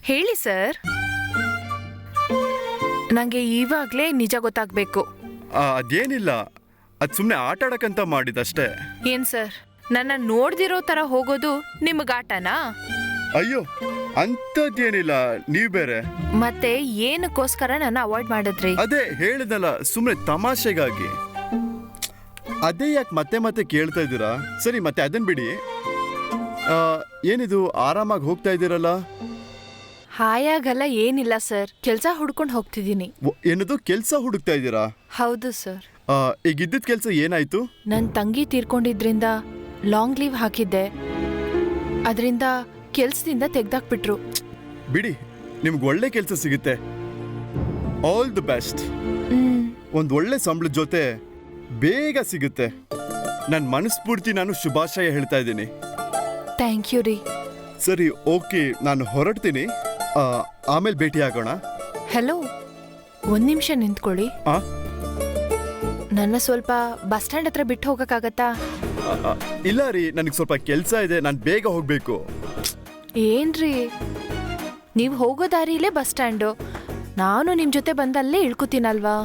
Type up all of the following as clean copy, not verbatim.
ಹೇಳಿ ಸರ್. ನಂಗೆ ಇವಾಗ್ಲೇ ನಿಜ ಗೊತ್ತಾಗ್ಬೇಕು. ಅದೇನಿಲ್ಲ, ಅದು ಸುಮ್ಮನೆ ಆಟ ಆಡಕ್ಕಂತ ಮಾಡಿದಷ್ಟೇ. ಏನ್ ಸರ್, ನನ್ನ ನೋಡ್ದಿರೋ ತರ ಹೋಗೋದು ನಿಮ್ಗಾಟನಾ? ಅಯ್ಯೋ ಅಂಥದ್ದೇನಿಲ್ಲ, ನೀವ್ ಬೇರೆ. ಮತ್ತೆ ಏನಕ್ಕೋಸ್ಕರ ನನ್ನ ಅವಾಯ್ಡ್ ಮಾಡಿದ್ರಿ? ಅದೇ ಹೇಳಿದ್ನಲ್ಲ, ಸುಮ್ಮನೆ ತಮಾಷೆಗಾಗಿ. ಅದೇ ಯಾಕೆ ಮತ್ತೆ ಮತ್ತೆ ಕೇಳ್ತಾ ಇದ್ದೀರಾ? ಸರಿ, ಮತ್ತೆ ಅದನ್ ಬಿಡಿ. ಏನಿದು ಆರಾಮಾಗಿ ಹೋಗ್ತಾ ಇದ್ದೀರಲ್ಲ? ಹಾಯಾಗಲ್ಲ, ಏನಿಲ್ಲ ಸರ್, ಕೆಲ್ಸ ಹುಡ್ಕೊಂಡು ಹೋಗ್ತಿದ್ದೀನಿ. ಏನದು ಕೆಲ್ಸ ಹುಡುಕ್ತಾ ಇದ್ದೀರಾ? ಹೌದು ಸರ್. ಈಗ ಇದ್ದಿದ್ ಕೆಲ್ಸ ಏನಾಯ್ತು? ನನ್ ತಂಗಿ ತೀರ್ಕೊಂಡಿದ್ರಿಂದ ಲಾಂಗ್ ಲೀವ್ ಹಾಕಿದ್ದೆ, ಅದರಿಂದ ಕೆಲ್ಸದಿಂದ ತೆಗ್ದಾಕ್ಬಿಟ್ರು. ಬಿಡಿ, ನಿಮ್ಗೆ ಒಳ್ಳೆ ಕೆಲ್ಸ ಸಿಗುತ್ತೆ. All the best. ಒಂದ್ ಒಳ್ಳೆ ಸಂಬಳದ ಜೊತೆ ಬೇಗ ಸಿಗುತ್ತೆ. ನನ್ನ ಮನಸ್ಫೂರ್ತಿ ನಾನು ಶುಭಾಶಯ ಹೇಳ್ತಾ ಇದ್ದೀನಿ. ಥ್ಯಾಂಕ್ ಯು ರೀ. ಸರಿ, ಓಕೆ, ನಾನು ಹೊರಡ್ತೀನಿ. ಆಮೇಲೆ ಭೇಟಿ ಆಗೋಣ. ಹಲೋ, ಒಂದ್ ನಿಮಿಷ ನಿಂತ್ಕೊಳ್ಳಿ. ನನ್ನ ಸ್ವಲ್ಪ ಬಸ್ ಸ್ಟ್ಯಾಂಡ್ ಹತ್ರ ಬಿಟ್ಟು ಹೋಗಕ್ಕಾಗತ್ತಾ? ಇಲ್ಲ ರೀ, ನನಗೆ ಸ್ವಲ್ಪ ಕೆಲಸ ಇದೆ, ನಾನು ಬೇಗ ಹೋಗ್ಬೇಕು. ಏನ್ರಿ, ನೀವು ಹೋಗೋ ದಾರಿಲೇ ಬಸ್ ಸ್ಟ್ಯಾಂಡು, ನಾನು ನಿಮ್ ಜೊತೆ ಬಂದಲ್ಲೇ ಇಳ್ಕೊತೀನಲ್ವಾ?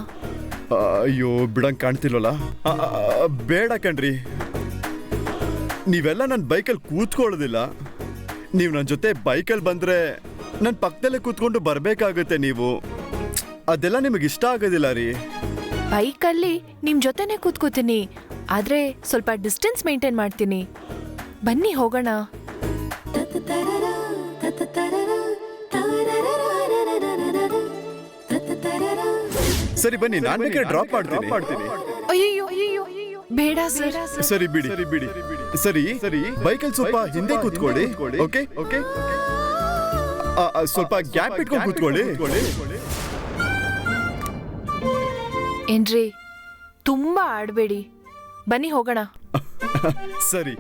ಅಯ್ಯೋ, ಬಿಡಂಗ್ ಕಾಣ್ತಿಲ್ವಲ್ಲ. ಬೇಡ ಕಣ್ರಿ, ನೀವೆಲ್ಲ ನನ್ನ ಬೈಕಲ್ಲಿ ಕೂತ್ಕೊಳ್ಳೋದಿಲ್ಲ. ನೀವು ನನ್ನ ಜೊತೆ ಬೈಕಲ್ಲಿ ಬಂದ್ರೆ ನನ್ನ ಪಕ್ಕದಲ್ಲೇ ಕೂತ್ಕೊಂಡು ಬರ್ಬೇಕಾಗುತ್ತೆ. ನೀವು ಅದೆಲ್ಲ ನಿಮಗೆ ಇಷ್ಟ ಆಗೋದಿಲ್ಲ ರೀ. ಬೈಕಲ್ಲಿ ನಿಮ್ ಜೊತೆನೆ ಕೂತ್ಕೋತೀನಿ, ಆದ್ರೆ ಸ್ವಲ್ಪ ಡಿಸ್ಟೆನ್ಸ್ ಮೇಂಟೈನ್ ಮಾಡ್ತೀನಿ. ಬನ್ನಿ ಹೋಗೋಣ. ಸರಿ ಬನ್ನಿ, ನಾನು ಬೇಕಾದ್ರೆ ಡ್ರಾಪ್ ಮಾಡ್ತೀನಿ. ಅಯ್ಯೋ ಬೇಡ ಸರ್. ಸರಿ ಬಿಡಿ. ಸರಿ, ಬೈಕಲ್ಲಿ ಸ್ವಲ್ಪ ಹಿಂದೆ ಕೂತ್ಕೊಳ್ಳಿ. ಓಕೆ, ಸ್ವಲ್ಪ ಗ್ಯಾಪ್ ಇಟ್ಕೊಂಡು ಕೂತ್ಕೊಳ್ಳಿ. ಏನ್ರಿ, ತುಂಬಾ ಆಡ್ಬೇಡಿ, ಬನ್ನಿ ಹೋಗೋಣ. ಸರಿ.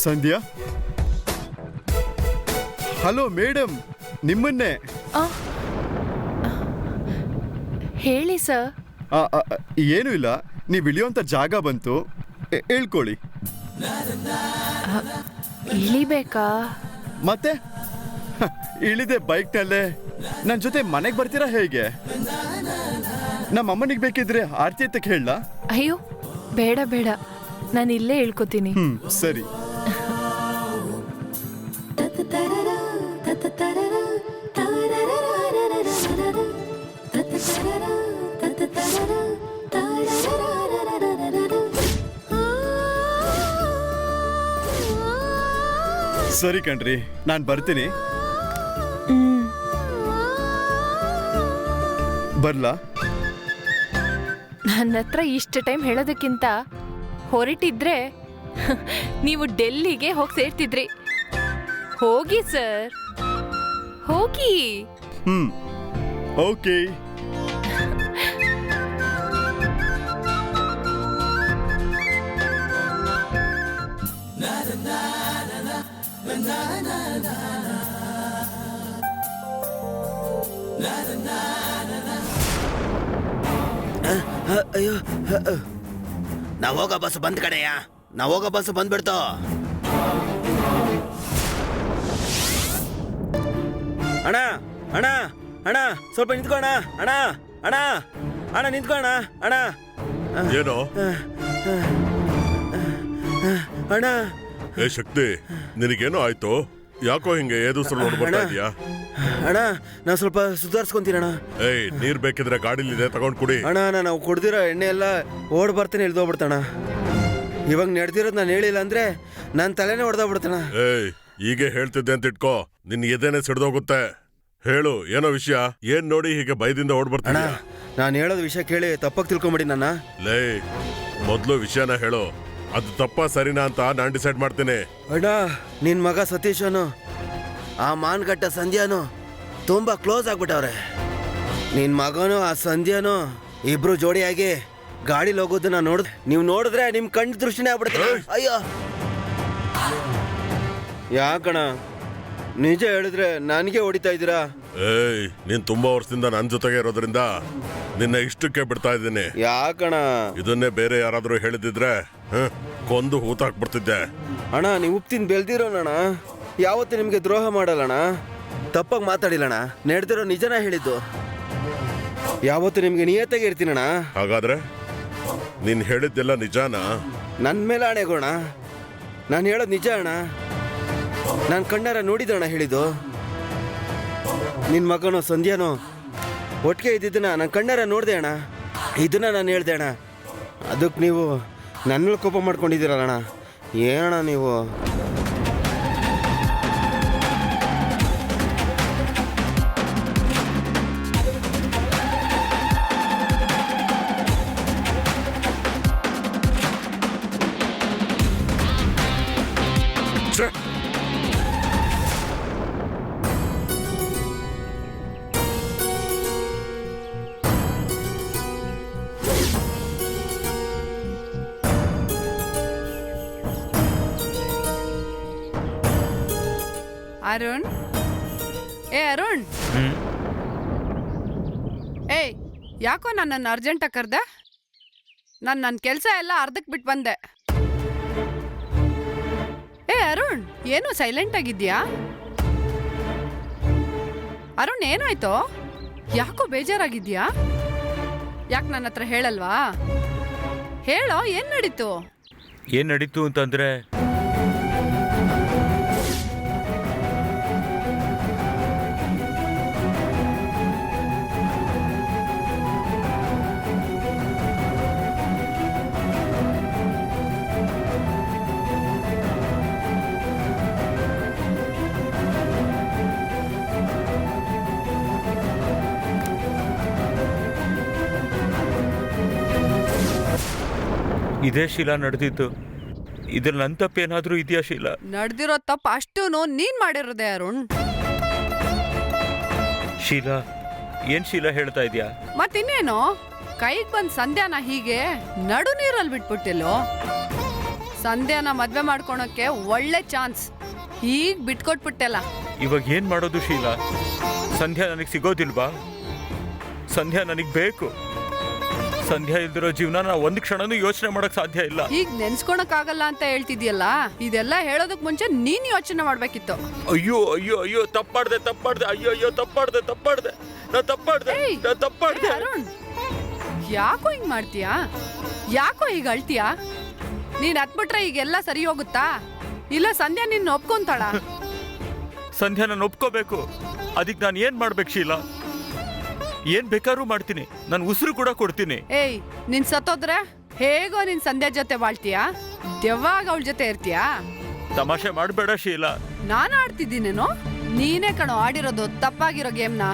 ಸಂಧ್ಯಾ, ಹಲೋ ಮೇಡಮ್, ನಿಮ್ಮನ್ನೇ. ಹೇಳಿ ಸರ್. ಏನೂ ಇಲ್ಲ, ನೀವು ಇಳಿಯುವಂತ ಜಾಗ ಬಂತು, ಹೇಳ್ಕೊಳ್ಳಿ. ಇಳಿಬೇಕಾ? ಮತ್ತೆ ಇಳಿದೆ ಬೈಕ್ನಲ್ಲೇ. ನನ್ನ ಜೊತೆ ಮನೆಗೆ ಬರ್ತೀರಾ ಹೇಗೆ? ನಮ್ಮ ಅಮ್ಮನಿಗೆ ಬೇಕಿದ್ರೆ ಆರ್ತಿ ಎತ್ತಕ್ಕೆ ಹೇಳ? ಅಯ್ಯೋ ಬೇಡ, ನಾನು ಇಲ್ಲೇ ಇಳ್ಕೊತೀನಿ. ಸರಿ. ಸರಿ ಕಣ್ರಿ, ನಾನು ಬರ್ತೀನಿ. ಬರ್ಲಾ? ನನ್ನ ಹತ್ರ ಇಷ್ಟು ಟೈಮ್ ಹೇಳೋದಕ್ಕಿಂತ ಹೊರಟಿದ್ರೆ ನೀವು ಡೆಲ್ಲಿಗೆ ಹೋಗಿ ಸೇರ್ತಿದ್ರಿ. ಹೋಗಿ ಸರ್, ಹೋಗಿ. ಓಕೆ. ಅಯ್ಯೋ, ನಾವು ಹೋಗೋ ಬಸ್ ಬಂದ್ ಕಡೆಯಾ? ನಾವ್ ಹೋಗೋ ಬಸ್ ಬಂದ್ಬಿಡ್ತು. ಅಣ್ಣ ಅಣ್ಣ ಅಣ್ಣ ಸ್ವಲ್ಪ ನಿಂತ್ಕೋಣ. ಅಣ್ಣ ಅಣ್ಣ ಅಣ್ಣ ನಿಂತ್ಕೋಣ. ಅಣ್ಣ ಏನೋ ಅಣ್ಣ ಏ ಶಕ್ತಿ, ನಿನಗೇನೋ ಆಯ್ತು? ಯಾಕೋ ಹಿಂಗೆ ಏದುಸ್ರು ನೋಡ್ಬರ್ತಾ ಇದೀಯಾ? ಅಣ್ಣ ನಾವು ಸ್ವಲ್ಪ ಸುಧಾರಿಸ್ಕೊಂತೀನಣ್ಣ. ಏಯ್, ನೀರ್ ಬೇಕಿದ್ರೆ ಗಾಡಿಲಿದೆ, ತಗೊಂಡ್ ಕುಡಿ. ಅಣ್ಣ ನಾವು ಕುಡ್ದಿರೋ ಎಣ್ಣೆ ಎಲ್ಲ ಓಡ್ ಬರ್ತಾನೆ ಇಳ್ದೋಗ್ಬಿಡ್ತಾಣ. ಇವಾಗ ನಡೆದಿರೋದು ನಾನು ಹೇಳಿಲ್ಲ ಅಂದ್ರೆ ನನ್ನ ತಲೆನೇ ಹೊಡೆದೋಗ್ಬಿಡ್ತಾಣ. ಏಯ್, ಹೀಗೆ ಹೇಳ್ತಿದ್ದೆ ಅಂತ ಇಟ್ಕೋ, ನಿನ್ ಎದೆನೆ ಸಿಡ್ದೋಗುತ್ತೆ. ಹೇಳು, ಏನೋ ವಿಷಯ? ಏನ್ ನೋಡಿ ಹೀಗೆ ಭಯದಿಂದ ಅಣ್ಣ ಓಡ್ಬರ್ತಾನ? ನಾನು ಹೇಳೋದು ವಿಷಯ ಕೇಳಿ ತಪ್ಪಾಗಿ ತಿಳ್ಕೊಂಬಿಡಿ ನನ್ನ. ಲೇ, ಮೊದ್ಲು ವಿಷಯನ ಹೇಳು. ಅದು ತಪ್ಪ ಸರಿನಾ ಅಂತ ನಾನ್ ಡಿಸೈಡ್ ಮಾಡ್ತೀನಿ. ಅಣ್ಣ ನಿನ್ ಮಗ ಸತೀಶನು ಆ ಮಾನ್ಗಟ್ಟ ಸಂಧ್ಯಾನು ತುಂಬಾ ಕ್ಲೋಸ್ ಆಗ್ಬಿಟ್ಟವ್ರೆ. ನಿನ್ ಮಗನು ಆ ಸಂಧ್ಯಾನು ಇಬ್ರು ಜೋಡಿಯಾಗಿ ಗಾಡಿಲಿ ಹೋಗೋದನ್ನ ನೀವು ನೋಡಿದ್ರೆ ನಿಮ್ ಕಣ್ಣು ದೃಷ್ಟಿನೇ ಆಗ್ಬಿಡುತ್ತೆ. ಅಯ್ಯೋ ಯಾಕಣ ನಿಜ ಹೇಳಿದ್ರೆ ನನಗೆ ಹೊಡಿತಾ ಇದ್ದೀರಾ? ಏಯ್, ನೀನ್ ತುಂಬಾ ವರ್ಷದಿಂದ ನನ್ ಜೊತೆಗೆ ಇರೋದ್ರಿಂದ ನಿನ್ನ ಇಷ್ಟಕ್ಕೆ ಬಿಡ್ತಾ ಇದ್ದೀನಿ. ಯಾಕಣ? ಇದನ್ನೇ ಬೇರೆ ಯಾರಾದ್ರೂ ಹೇಳಿದಿದ್ರೆ ಕೊಂದು ಹೂತಾಕ್ಬಿಡ್ತಿದ್ದೆ. ಅಣ್ಣ ನೀವು ಉಪ್ತಿನ ಬೆಳ್ದಿರೋಣ, ಯಾವತ್ತು ನಿಮ್ಗೆ ದ್ರೋಹ ಮಾಡಲ್ಲಣ್ಣ, ತಪ್ಪಾಗಿ ಮಾತಾಡಿಲ್ಲಣ್ಣ, ನಡೆದಿರೋ ನಿಜನ ಹೇಳಿದ್ದು. ಯಾವತ್ತು ನಿಮ್ಗೆ ನಿಯತ್ತಾಗಿ ಇರ್ತೀನಣ್ಣ. ಹಾಗಾದ್ರೆ ನೀನ್ ಹೇಳಿದ್ದೆಲ್ಲ ನಿಜಾನಾ? ನನ್ನ ಮೇಲೆ ಆಣೆಗೋಣ, ನಾನು ಹೇಳೋದು ನಿಜ ಅಣ್ಣ. ನಾನು ಕಣ್ಣಾರ ನೋಡಿದಣ್ಣ ಹೇಳಿದ್ದು. ನಿನ್ನ ಮಗನೋ ಸಂಧ್ಯಾನೋ ಒಟ್ಟಿಗೆ ಇದ್ದಿದ್ದನ್ನ ನಾನು ಕಣ್ಣಾರ ನೋಡಿದೆ ಅಣ್ಣ. ಇದನ್ನ ನಾನು ಹೇಳ್ದೆ ಅಣ್ಣ. ಅದಕ್ಕೆ ನೀವು ನನ್ನ ಮೇಲೆ ಕೋಪ ಮಾಡ್ಕೊಂಡಿದ್ದೀರಲ್ಲ ಅಣ್ಣ. ಏನಣ್ಣ ನೀವು? ಅರುಣ್, ಏ ಅರುಣ್, ಏಯ್ ಯಾಕೋ ನನ್ನನ್ನು ಅರ್ಜೆಂಟಾಗಿ ಕರೆದೆ? ನನ್ನ ಕೆಲಸ ಎಲ್ಲ ಅರ್ಧಕ್ಕೆ ಬಿಟ್ಟು ಬಂದೆ. ಏ ಅರುಣ್, ಏನು ಸೈಲೆಂಟ್ ಆಗಿದ್ಯಾ? ಅರುಣ್ ಏನಾಯ್ತು? ಯಾಕೋ ಬೇಜಾರಾಗಿದ್ಯಾ? ಯಾಕೆ ನನ್ನ ಹತ್ರ ಹೇಳಲ್ವಾ? ಹೇಳೋ, ಏನ್ ನಡೀತು? ಏನ್ ನಡೀತು ಅಂತಂದ್ರೆ, ಇದೇ ಶೀಲಾ ನಡೆದಿದ್ದು. ಇದ್ರಲ್ಲಿ ನನ್ನ ತಪ್ಪೇನಾದ್ರೂ ಇದೆಯಾ ಶೀಲಾ? ನಡೆದಿರೋ ತಪ್ಪು ಅಷ್ಟೂನು ನೀನ್ ಮಾಡಿರೋದೆ ಅರುಣ್. ಶೀಲಾ, ಏನ್ ಶೀಲಾ ಹೇಳ್ತಾ ಇದೀಯಾ? ಮತ್ತಿನ್ನೇನು, ಕೈಗೆ ಬಂದ್ ಸಂಧ್ಯಾನ ಹೀಗೆ ನಡು ನೀರಲ್ಲಿ ಬಿಟ್ಬಿಟ್ಟಿಲ್ಲೋ? ಸಂಧ್ಯಾನ ಮದ್ವೆ ಮಾಡ್ಕೊಳಕ್ಕೆ ಒಳ್ಳೆ ಚಾನ್ಸ್, ಹೀಗ್ ಬಿಟ್ಕೊಟ್ಬಿಟ್ಟೆಲ್ಲ. ಇವಾಗ ಏನ್ ಮಾಡೋದು ಶೀಲಾ? ಸಂಧ್ಯಾ ನನಗೆ ಸಿಗೋದಿಲ್ವಾ? ಸಂಧ್ಯಾ ನನಗ್ ಬೇಕು. ಸಂಧ್ಯಾ ಇಲ್ದಿರೋ ಜೀವನ ನಾ ಒಂದ್ ಕ್ಷಣನೂ ಯೋಚನೆ ಮಾಡಕ್ ಸಾಧ್ಯ ಇಲ್ಲ. ಈಗ ನೆನ್ಸ್ಕೊಳಕ್ ಆಗಲ್ಲ ಅಂತ ಹೇಳ್ತಿದ್ಯಲ್ಲ, ಇದೆಲ್ಲ ಹೇಳೋದಕ್ ಮುಂಚೆ ನೀನ್ ಯೋಚನೆ ಮಾಡ್ಬೇಕಿತ್ತು. ಅಯ್ಯೋ ಅಯ್ಯೋ ಅಯ್ಯೋ, ತಪ್ಪಾಡ್ದೆ. ಅಯ್ಯೋ ಅಯ್ಯೋ, ತಪ್ಪಾಡ್ದೆ. ನಾ ತಪ್ಪಾಡ್ದೆ. ಅರುಣ್, ಯಾಕೋ ಹಿಂಗ್ ಮಾಡ್ತೀಯಾ? ಯಾಕೋ ಈಗ ಅಳ್ತೀಯಾ? ನೀನ್ ಹತ್ಬಿಟ್ರೆ ಈಗೆಲ್ಲ ಸರಿ ಹೋಗುತ್ತಾ? ಇಲ್ಲ ಸಂಧ್ಯಾ ನಿನ್ನ ಒಪ್ಕೊಂತಾಳ? ಸಂಧ್ಯಾ ನಾನು ಒಪ್ಕೋಬೇಕು. ಅದಕ್ಕೆ ನಾನು ಏನ್ ಮಾಡ್ಬೇಕು ಶೀಲಾ? ಏನ್ ಬೇಕಾದ್ರೂ ಮಾಡ್ತೀನಿ. ನಾನು ಉಸಿರು ಕೂಡ ಕೊಡ್ತೀನಿ. ಏಯ್, ನಿನ್ ಸತ್ತೋದ್ರೆ ಹೇಗೋ ನಿನ್ ಸಂಧ್ಯಾ ಜೊತೆ ಬಾಳ್ತೀಯಾ? ದೆವ್ವಾಗ ಅವಳ ಜೊತೆ ಇರ್ತೀಯಾ? ತಮಾಷೆ ಮಾಡ್ಬೇಡ ಶೀಲಾ. ನಾನು ಆಡ್ತಿದ್ದೀನೇನೋ? ನೀನೇ ಕಣೋ ಆಡಿರೋದು ತಪ್ಪಾಗಿರೋ ಗೇಮ್ನ.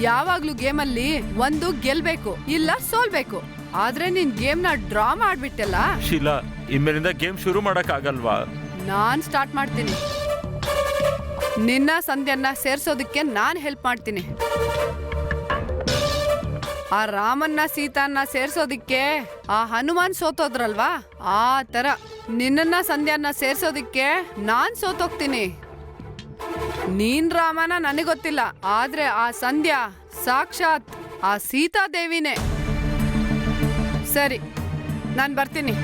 ಯಾವಾಗ್ಲೂ ಗೇಮಲ್ಲಿ ಒಂದು ಗೆಲ್ಬೇಕು, ಇಲ್ಲ ಸೋಲ್ಬೇಕು. ಆದ್ರೆ ನೀನ್ ಗೇಮ್ನ ಡ್ರಾ ಮಾಡ್ಬಿಟ್ಟೆಲ್ಲ. ಶೀಲಾ, ಇನ್ಮೇಲಿಂದ ಗೇಮ್ ಶುರು ಮಾಡಕ್ ಆಗಲ್ವಾ? ನಾನ್ ಸ್ಟಾರ್ಟ್ ಮಾಡ್ತೀನಿ. ನಿನ್ನ ಸಂಧ್ಯಾನ ಸೇರ್ಸೋದಕ್ಕೆ ನಾನ್ ಹೆಲ್ಪ್ ಮಾಡ್ತೀನಿ. ಆ ರಾಮನ್ನ ಸೀತಾನ್ನ ಸೇರ್ಸೋದಿಕ್ಕೆ ಆ ಹನುಮಾನ್ ಸೋತೋದ್ರಲ್ವಾ, ಆ ತರ ನಿನ್ನ ಸಂಧ್ಯಾನ ಸೇರ್ಸೋದಿಕ್ಕೆ ನಾನ್ ಸೋತೋಗ್ತೀನಿ. ನೀನ್ ರಾಮನ ನನಗೊತ್ತಿಲ್ಲ, ಆದ್ರೆ ಆ ಸಂಧ್ಯಾ ಸಾಕ್ಷಾತ್ ಆ ಸೀತಾದೇವಿನೇ. ಸರಿ, ನಾನ್ ಬರ್ತೀನಿ.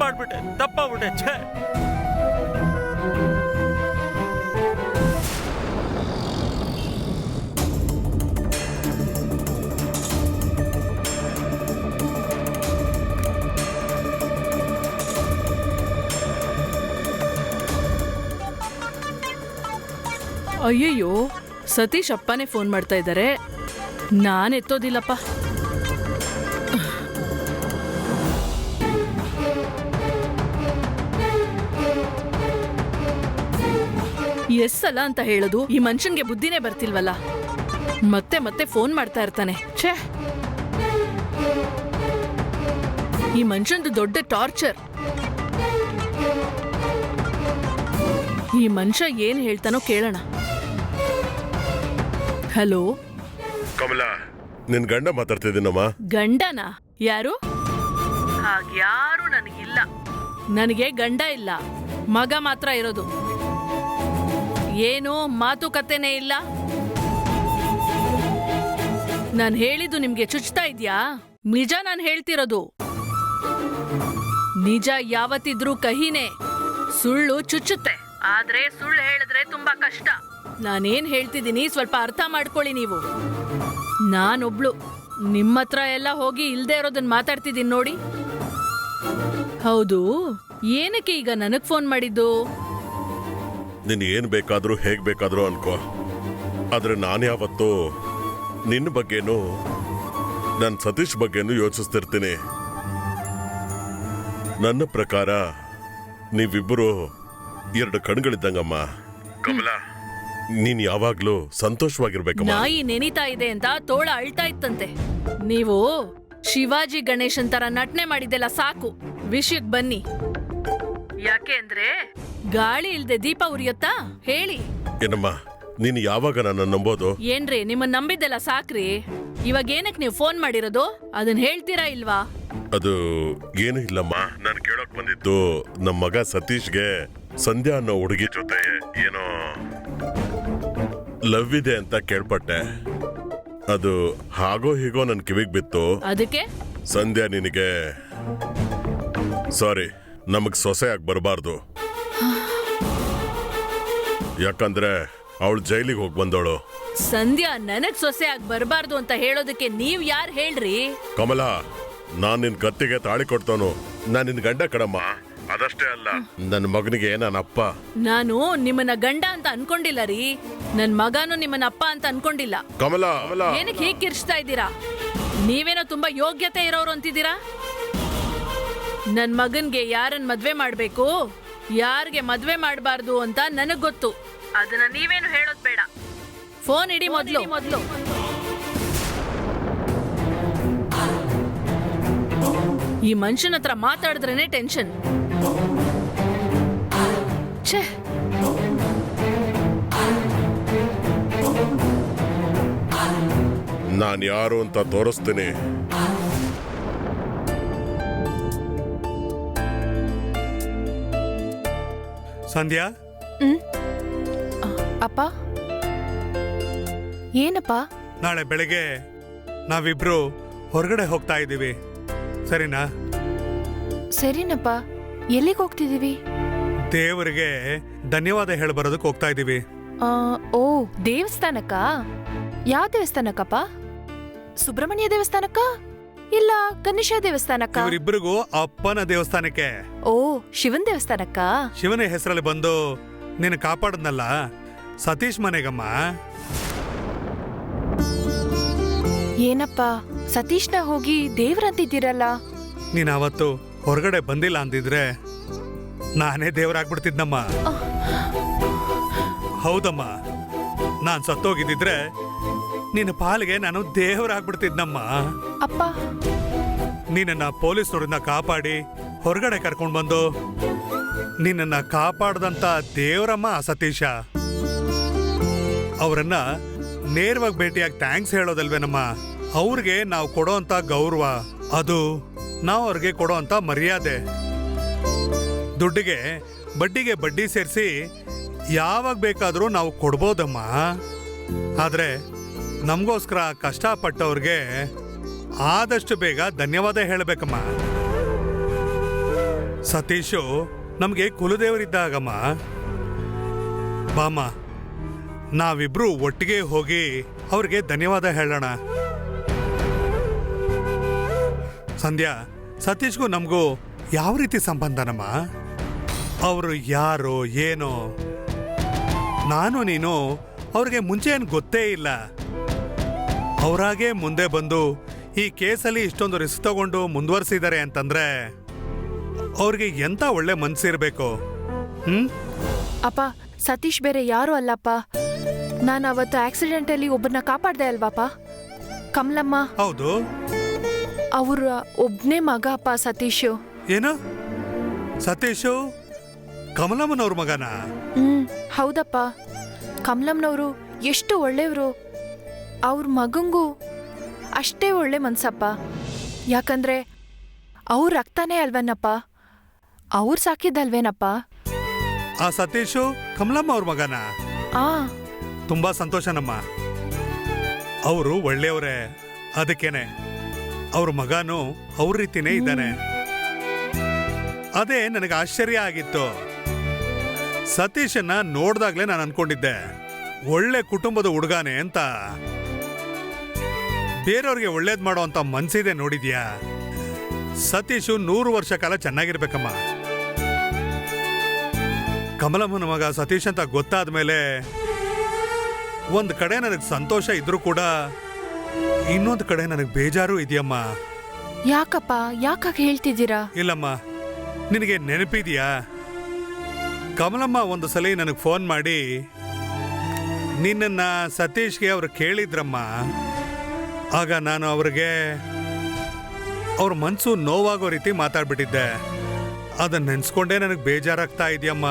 ತಪ್ಪಾಗ್ಬಿಟ್ಟೆ ಛೇ. ಅಯ್ಯಯ್ಯೋ, ಸತೀಶ್ ಅಪ್ಪನೇ ಫೋನ್ ಮಾಡ್ತಾ ಇದ್ದಾರೆ. ನಾನು ಎತ್ತೋದಿಲ್ಲಪ್ಪ. ಎಸ್ಸಲ್ಲ ಅಂತ ಹೇಳೋದು, ಈ ಮನುಷ್ಯನ್ಗೆ ಬುದ್ಧಿನೇ ಬರ್ತಿಲ್ವಲ್ಲ. ಮತ್ತೆ ಮತ್ತೆ ಫೋನ್ ಮಾಡ್ತಾ ಇರ್ತಾನೆ. ಛೇ, ಈ ಮನುಷ್ಯಂದು ದೊಡ್ಡ ಟಾರ್ಚರ್. ಈ ಮನುಷ್ಯ ಏನ್ ಹೇಳ್ತಾನೋ ಕೇಳೋಣ. ಹಲೋ ಕಮಲಾ, ನಿನ್ ಗಂಡ ಮಾತಾಡ್ತಿದ್ದೀನಮ್ಮ. ಗಂಡನ? ಯಾರು? ಹಾಗ್ಯಾರು ನನಗಿಲ್ಲ. ನನಗೆ ಗಂಡ ಇಲ್ಲ, ಮಗ ಮಾತ್ರ ಇರೋದು. ಏನು ಮಾತುಕತೆನೇ ಇಲ್ಲ. ನಾನು ಹೇಳಿದ್ದು ನಿಮ್ಗೆ ಚುಚ್ತಾ ಇದ್ಯಾ? ನಿಜ ನಾನು ಹೇಳ್ತಿರೋದು. ನಿಜ ಯಾವತ್ತಿದ್ರೂ ಕಹಿನೇ. ಸುಳ್ಳು ಚುಚ್ಚುತ್ತೆ, ಆದ್ರೆ ಸುಳ್ಳು ಹೇಳಿದ್ರೆ ತುಂಬಾ ಕಷ್ಟ. ನಾನೇನ್ ಹೇಳ್ತಿದ್ದೀನಿ ಸ್ವಲ್ಪ ಅರ್ಥ ಮಾಡ್ಕೊಳ್ಳಿ ನೀವು. ನಾನೊಬ್ಳು ನಿಮ್ಮ ಹತ್ರ ಎಲ್ಲ ಹೋಗಿ ಇಲ್ದೇ ಇರೋದನ್ನ ಮಾತಾಡ್ತಿದ್ದೀನಿ ನೋಡಿ. ಹೌದು, ಏನಕ್ಕೆ ಈಗ ನನಗ್ ಫೋನ್ ಮಾಡಿದ್ದು? ನೀನ್ ಏನ್ ಬೇಕಾದ್ರೂ ಹೇಗ್ ಬೇಕಾದ್ರೂ ಅನ್ಕೋ, ಆದ್ರೆ ನಾನ್ಯಾವತ್ತೂ ನಿನ್ನ ಬಗ್ಗೆನೂ ನನ್ ಸತೀಶ್ ಬಗ್ಗೆನೂ ಯೋಚಿಸ್ತಿರ್ತೀನಿ. ನನ್ನ ಪ್ರಕಾರ ನೀವಿಬ್ಬರು ಎರಡು ಕಣ್ಗಳಿದ್ದಂಗಮ್ಮ. ಕಮಲಾ, ನೀನ್ ಯಾವಾಗ್ಲೂ ಸಂತೋಷವಾಗಿರ್ಬೇಕಮ್ಮ. ನಾಯಿ ನೆನಿತಾ ಇದೆ ಅಂತ ತೋಳ ಅಳ್ತಾ ಇತ್ತಂತೆ. ನೀವು ಶಿವಾಜಿ ಗಣೇಶನ್ ತರ ನಟನೆ ಮಾಡಿದ್ದೆಲ್ಲ ಸಾಕು. ವಿಷಯಕ್ ಬನ್ನಿ. ಯಾಕೆ ಅಂದ್ರೆ ಗಾಳಿ ಇಲ್ದೆ ದೀಪ ಉರಿಯತ್ತಾ ಹೇಳಿ? ಏನಮ್ಮ, ನೀನ್ ಯಾವಾಗ ನನ್ನ ನಂಬೋದು? ಏನ್ರಿ, ನಿಮ್ಮನ್ನ ನಂಬಿದ್ದೆಲ್ಲ ಸಾಕ್ರಿ. ಇವಾಗ ಏನಕ್ ನೀವು ಫೋನ್ ಮಾಡಿರೋದು? ಅದನ್ನ ಹೇಳ್ತೀರಾ ಇಲ್ವಾ? ಅದು ಏನು ಇಲ್ಲಮ್ಮ, ನಾನು ಕೇಳಕ್ ಬಂದಿದ್ದು ನಮ್ಮ ಮಗ ಸತೀಶ್ಗೆ ಸಂಧ್ಯಾ ಅನ್ನೋ ಹುಡುಗಿ ಜೊತೆ ಏನೋ ಲವ್ ಇದೆ ಅಂತ ಕೇಳ್ಪಟ್ಟೆ. ಅದು ಹಾಗೋ ಹೀಗೋ ನನ್ ಕಿವಿಗ್ ಬಿತ್ತು. ಅದಕ್ಕೆ ಸಂಧ್ಯಾ ನಿನಗೆ ಸಾರಿ, ನಮಗ್ ಸೊಸೆಯಾಗಿ ಬರಬಾರ್ದು. ಯಾಕಂದ್ರೆ ಅವಳು ಜೈಲಿಗೆ ಹೋಗಿ ಬಂದವಳು. ಸಂಧ್ಯಾ ನನಗ್ ಸೊಸೆ ಆಗಿ ಬರಬಾರ್ದು ಅಂತ ಹೇಳೋದಕ್ಕೆ ನೀವ್ ಯಾರು ಹೇಳ್ರಿ? ಕಮಲಾ, ನಾನ್ ನಿನ್ ಕತ್ತಿಗೆ ತಾಳಿ ಕೊಡ್ತಾನು. ನಾನ್ ನಿನ್ ಗಂಡ ಕಡಮ್ಮ. ಅದಷ್ಟೇ ಅಲ್ಲ, ನನ್ನ ಮಗನಿಗೆ ನನ್ನ ಅಪ್ಪ. ನಾನು ನಿಮ್ಮನ್ನ ಗಂಡ ಅಂತ ಅನ್ಕೊಂಡಿಲ್ಲ ರೀ. ನನ್ ಮಗನು ನಿಮ್ಮನ್ನ ಅಪ್ಪ ಅಂತ ಅನ್ಕೊಂಡಿಲ್ಲ. ಕಮಲಾ, ಏನಕ್ಕೆ ಹೀಗೆ ಕಿರ್ಚ್ತಾ ಇದ್ದೀರಾ? ನೀವೇನೋ ತುಂಬಾ ಯೋಗ್ಯತೆ ಇರೋರು ಅಂತಿದ್ದೀರಾ. ನನ್ ಮಗನ್ಗೆ ಯಾರನ್ ಮದ್ವೆ ಮಾಡ್ಬೇಕು, ಯಾರಿಗೆ ಮದ್ವೆ ಮಾಡಬಾರ್ದು ಅಂತ ನನಗ್ ಗೊತ್ತು. ಅದನ್ನ ನೀವೇನು ಹೇಳೋದ್ ಬೇಡ. ಫೋನ್ ಇಡಿ ಮೊದ್ಲು. ಈ ಮನುಷ್ಯನ ಹತ್ರ ಮಾತಾಡಿದ್ರೇನೆ ಟೆನ್ಷನ್. ಛೇ, ನಾನ್ ಯಾರು ಅಂತ ತೋರಿಸ್ತೀನಿ. ಸಂಧ್ಯಾ, ಅಪ್ಪ, ಏನಪ್ಪ? ನಾಳೆ ಬೆಳಗ್ಗೆ ನಾವಿಬ್ರು ಹೊರಗಡೆ ಹೋಗ್ತಾ ಇದ್ದೀವಿ, ಸರಿನಾ? ಸರಿನಪ್ಪ. ಎಲ್ಲಿಗೆ ಹೋಗ್ತಿದೀವಿ? ದೇವರಿಗೆ ಧನ್ಯವಾದ ಹೇಳಬರೋದಕ್ಕೆ ಹೋಗ್ತಾ ಇದ್ದೀವಿ. ಓ, ದೇವಸ್ಥಾನಕ್ಕ? ಯಾವ ದೇವಸ್ಥಾನಕ್ಕಪ್ಪ? ಸುಬ್ರಹ್ಮಣ್ಯ ದೇವಸ್ಥಾನಕ್ಕ ಇಲ್ಲ ಗಣೇಶ ದೇವಸ್ಥಾನಕ್ಕ? ಇವರಿಬ್ಬರಿಗೂ ಅಪ್ಪನ ದೇವಸ್ಥಾನಕ್ಕೆ. ಓ, ಶಿವನ್ ದೇವಸ್ಥಾನಕ್ಕ? ಶಿವನ ಹೆಸರಲ್ಲಿ ಬಂದು ನಿನ್ನ ಕಾಪಾಡದ್ನಲ್ಲ ಸತೀಶ್ ಮನೆಗಮ್ಮ. ಏನಪ್ಪ, ಸತೀಶ್ನ ಹೋಗಿ ದೇವ್ರಂತಿದ್ದೀರಲ್ಲ? ನೀನ್ ಅವತ್ತು ಹೊರಗಡೆ ಬಂದಿಲ್ಲ ಅಂದಿದ್ರೆ ನಾನೇ ದೇವರಾಗ್ಬಿಡ್ತಿದ್ನಮ್ಮ. ಹೌದಮ್ಮ, ನಾನ್ ಸತ್ತೋಗಿದ್ದಿದ್ರೆ ನಿನ್ನ ಪಾಲಿಗೆ ನಾನು ದೇವರಾಗ್ಬಿಡ್ತಿದ್ನಮ್ಮ. ಅಪ್ಪ, ನಿನ್ನ ಪೊಲೀಸರಿಂದ ಕಾಪಾಡಿ ಹೊರಗಡೆ ಕರ್ಕೊಂಡ್ ಬಂದು ನಿನ್ನ ಕಾಪಾಡ್ದಂತ ದೇವರಮ್ಮ ಸತೀಶ. ಅವರನ್ನ ನೇರವಾಗಿ ಭೇಟಿಯಾಗಿ ಥ್ಯಾಂಕ್ಸ್ ಹೇಳೋದಲ್ವೇನಮ್ಮ. ಅವ್ರಿಗೆ ನಾವು ಕೊಡೋಂತ ಗೌರವ, ಅದು ನಾವು ಅವ್ರಿಗೆ ಕೊಡೋಂತ ಮರ್ಯಾದೆ. ದುಡ್ಡಿಗೆ ಬಡ್ಡಿಗೆ ಬಡ್ಡಿ ಸೇರಿಸಿ ಯಾವಾಗ ಬೇಕಾದರೂ ನಾವು ಕೊಡ್ಬೋದಮ್ಮ. ಆದ್ರೆ ನಮಗೋಸ್ಕರ ಕಷ್ಟಪಟ್ಟವ್ರಿಗೆ ಆದಷ್ಟು ಬೇಗ ಧನ್ಯವಾದ ಹೇಳಬೇಕಮ್ಮ. ಸತೀಶು ನಮಗೆ ಕುಲದೇವರಿದ್ದಾಗಮ್ಮ. ಬಾಮ, ನಾವಿಬ್ರು ಒಟ್ಟಿಗೆ ಹೋಗಿ ಅವ್ರಿಗೆ ಧನ್ಯವಾದ ಹೇಳೋಣ. ಸಂಧ್ಯಾ, ಸತೀಶ್ಗೂ ನಮಗೂ ಯಾವ ರೀತಿ ಸಂಬಂಧನಮ್ಮ? ಅವರು ಯಾರು ಏನೋ ನಾನು ನೀನು ಅವ್ರಿಗೆ ಮುಂಚೆ ಏನು ಗೊತ್ತೇ ಇಲ್ಲ. ಅವರಾಗೆ ಮುಂದೆ ಬಂದು ಈ ಕೇಸಲ್ಲಿ ಇಷ್ಟೊಂದು ರಿಸ್ಕ್ ತಗೊಂಡು ಮುಂದುವರಿಸಿದ್ದಾರೆ ಅಂತಂದ್ರೆ ಅವ್ರಿಗೆ ಎಂತ ಒಳ್ಳೆ ಮನ್ಸಿರ್ಬೇಕು. ಅಪ್ಪ, ಸತೀಶ್ ಬೇರೆ ಯಾರು ಅಲ್ಲಪ್ಪ. ನಾನು ಅವತ್ತು ಆಕ್ಸಿಡೆಂಟಲ್ಲಿ ಒಬ್ಬರನ್ನ ಕಾಪಾಡ್ದೆ ಅಲ್ವಾಪ, ಕಮಲಮ್ಮ. ಹೌದು. ಅವ್ರ ಒಬ್ನೇ ಮಗ ಅಪ್ಪ ಸತೀಶು. ಏನು, ಸತೀಶು ಕಮಲಮ್ಮನವ್ರ ಮಗನ? ಹೌದಪ್ಪ. ಕಮಲಮ್ಮನವರು ಎಷ್ಟು ಒಳ್ಳೆಯವರು. ಅವ್ರ ಮಗಂಗೂ ಅಷ್ಟೇ ಒಳ್ಳೆ ಮನ್ಸಪ್ಪ. ಯಾಕಂದ್ರೆ ಅವ್ರ ರಕ್ತನೇ ಅಲ್ವೇನಪ್ಪ, ಅವ್ರು ಸಾಕಿದ್ದಲ್ವೇನಪ್ಪ. ಆ ಸತೀಶು ಕಮಲಮ್ಮ ಅವ್ರ ಮಗನ? ತುಂಬಾ ಸಂತೋಷನಮ್ಮ. ಅವರು ಒಳ್ಳೆಯವರೇ, ಅದಕ್ಕೇನೆ ಅವ್ರ ಮಗನೂ ಅವ್ರ ರೀತಿನೇ ಇದ್ದಾನೆ. ಅದೇ ನನಗೆ ಆಶ್ಚರ್ಯ ಆಗಿತ್ತು. ಸತೀಶನ್ನ ನೋಡ್ದಾಗ್ಲೇ ನಾನು ಅನ್ಕೊಂಡಿದ್ದೆ ಒಳ್ಳೆ ಕುಟುಂಬದ ಹುಡುಗಾನೆ ಅಂತ. ಬೇರೆಯವ್ರಿಗೆ ಒಳ್ಳೇದ್ ಮಾಡೋ ಅಂತ ಮನ್ಸಿದೆ ನೋಡಿದ್ಯಾ? ಸತೀಶು 100 ವರ್ಷ ಕಾಲ ಚೆನ್ನಾಗಿರ್ಬೇಕಮ್ಮ. ಕಮಲಮ್ಮನ ಮಗ ಸತೀಶ್ ಅಂತ ಗೊತ್ತಾದ್ಮೇಲೆ ಒಂದ್ ಕಡೆ ನನಗೆ ಸಂತೋಷ ಇದ್ರೂ ಕೂಡ ಇನ್ನೊಂದು ಕಡೆ ನನಗೆ ಬೇಜಾರು ಇದೆಯಮ್ಮ. ಯಾಕಪ್ಪ, ಯಾಕಾಗ ಹೇಳ್ತಿದ್ದೀರಾ? ಇಲ್ಲಮ್ಮ, ನಿನಗೆ ನೆನಪಿದ್ಯಾ? ಕಮಲಮ್ಮ ಒಂದು ಸಲ ನನಗೆ ಫೋನ್ ಮಾಡಿ ನಿನ್ನನ್ನ ಸತೀಶ್ಗೆ ಅವ್ರು ಕೇಳಿದ್ರಮ್ಮ. ಆಗ ನಾನು ಅವ್ರಿಗೆ ಅವ್ರ ಮನ್ಸು ನೋವಾಗೋ ರೀತಿ ಮಾತಾಡ್ಬಿಟ್ಟಿದ್ದೆ. ಅದನ್ನ ನೆನ್ಸ್ಕೊಂಡೇ ನನಗೆ ಬೇಜಾರಾಗ್ತಾ ಇದೆಯಮ್ಮ.